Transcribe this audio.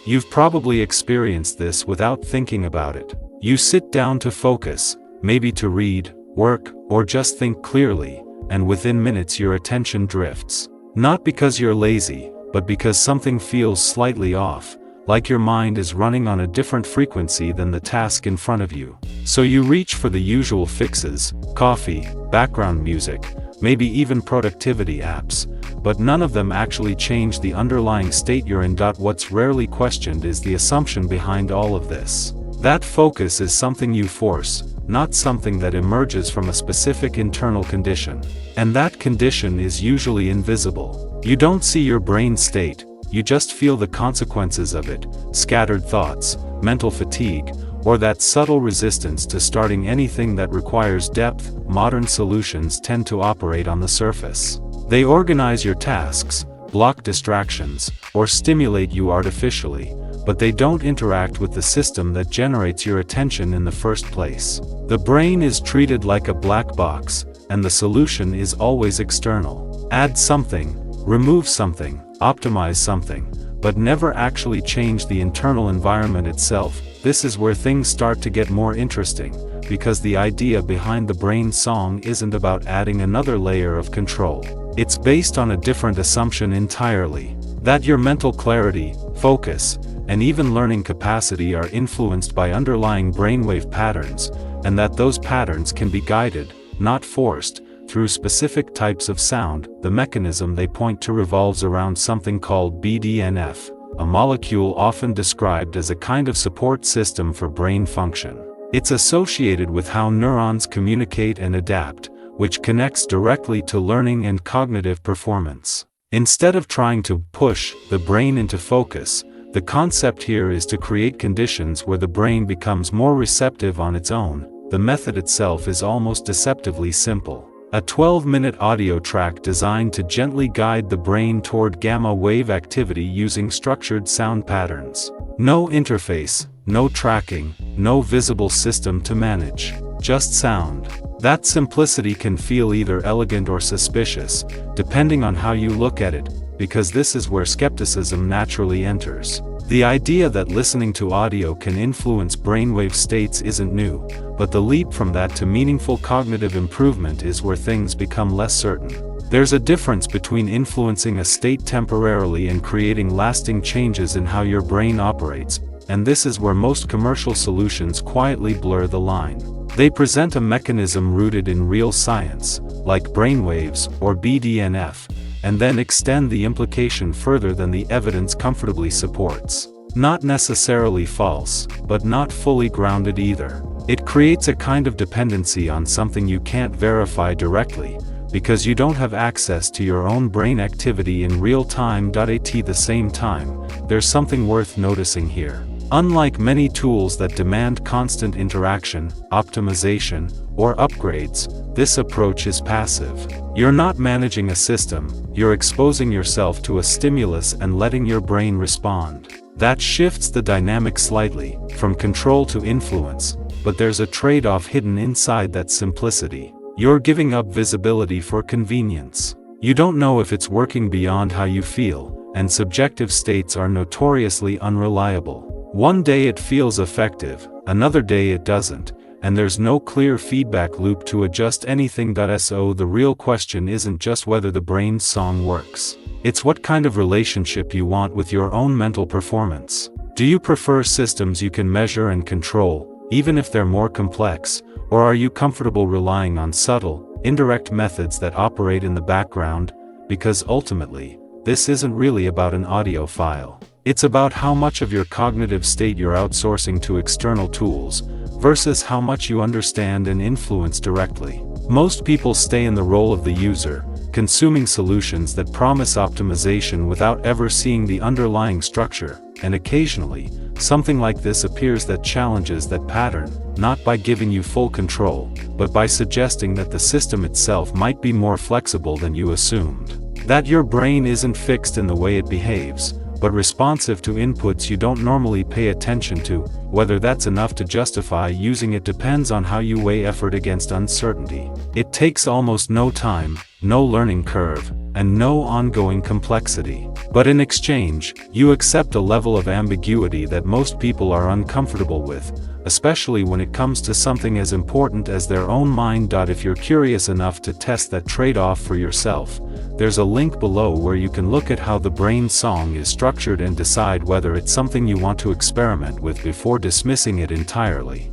You've probably experienced this without thinking about it. You sit down to focus, maybe to read, work, or just think clearly, and within minutes your attention drifts. Not because you're lazy, but because something feels slightly off, like your mind is running on a different frequency than the task in front of you. So you reach for the usual fixes: coffee, background music, maybe even productivity apps, but none of them actually change the underlying state you're in. What's rarely questioned is the assumption behind all of this. That focus is something you force, not something that emerges from a specific internal condition. And that condition is usually invisible. You don't see your brain state, you just feel the consequences of it: scattered thoughts, mental fatigue, or that subtle resistance to starting anything that requires depth. Modern solutions tend to operate on the surface. They organize your tasks, block distractions, or stimulate you artificially, but they don't interact with the system that generates your attention in the first place. The brain is treated like a black box, and the solution is always external. Add something, remove something, optimize something, but never actually change the internal environment itself. This is where things start to get more interesting, because the idea behind the brain song isn't about adding another layer of control. It's based on a different assumption entirely: that your mental clarity, focus, and even learning capacity are influenced by underlying brainwave patterns, and that those patterns can be guided, not forced, through specific types of sound. The mechanism they point to revolves around something called BDNF, a molecule often described as a kind of support system for brain function. It's associated with how neurons communicate and adapt, which connects directly to learning and cognitive performance. Instead of trying to push the brain into focus, the concept here is to create conditions where the brain becomes more receptive on its own. The method itself is almost deceptively simple: a 12-minute audio track designed to gently guide the brain toward gamma wave activity using structured sound patterns. No interface, no tracking, no visible system to manage. Just sound. That simplicity can feel either elegant or suspicious, depending on how you look at it, because this is where skepticism naturally enters. The idea that listening to audio can influence brainwave states isn't new, but the leap from that to meaningful cognitive improvement is where things become less certain. There's a difference between influencing a state temporarily and creating lasting changes in how your brain operates, and this is where most commercial solutions quietly blur the line. They present a mechanism rooted in real science, like brainwaves or BDNF, and then extend the implication further than the evidence comfortably supports. Not necessarily false, but not fully grounded either. It creates a kind of dependency on something you can't verify directly, because you don't have access to your own brain activity in real time. At the same time, there's something worth noticing here. Unlike many tools that demand constant interaction, optimization, or upgrades, this approach is passive. You're not managing a system, you're exposing yourself to a stimulus and letting your brain respond. That shifts the dynamic slightly, from control to influence, but there's a trade-off hidden inside that simplicity. You're giving up visibility for convenience. You don't know if it's working beyond how you feel, and subjective states are notoriously unreliable. One day it feels effective, another day it doesn't, and there's no clear feedback loop to adjust anything. So the real question isn't just whether the brain's song works. It's what kind of relationship you want with your own mental performance. Do you prefer systems you can measure and control, even if they're more complex, or are you comfortable relying on subtle, indirect methods that operate in the background? Because ultimately, this isn't really about an audio file. It's about how much of your cognitive state you're outsourcing to external tools, versus how much you understand and influence directly. Most people stay in the role of the user, consuming solutions that promise optimization without ever seeing the underlying structure, and occasionally, something like this appears that challenges that pattern, not by giving you full control, but by suggesting that the system itself might be more flexible than you assumed. That your brain isn't fixed in the way it behaves, but responsive to inputs you don't normally pay attention to. Whether that's enough to justify using it depends on how you weigh effort against uncertainty. It takes almost no time, no learning curve, and no ongoing complexity. But in exchange, you accept a level of ambiguity that most people are uncomfortable with, especially when it comes to something as important as their own mind. If you're curious enough to test that trade-off for yourself, there's a link below where you can look at how the brain song is structured and decide whether it's something you want to experiment with before dismissing it entirely.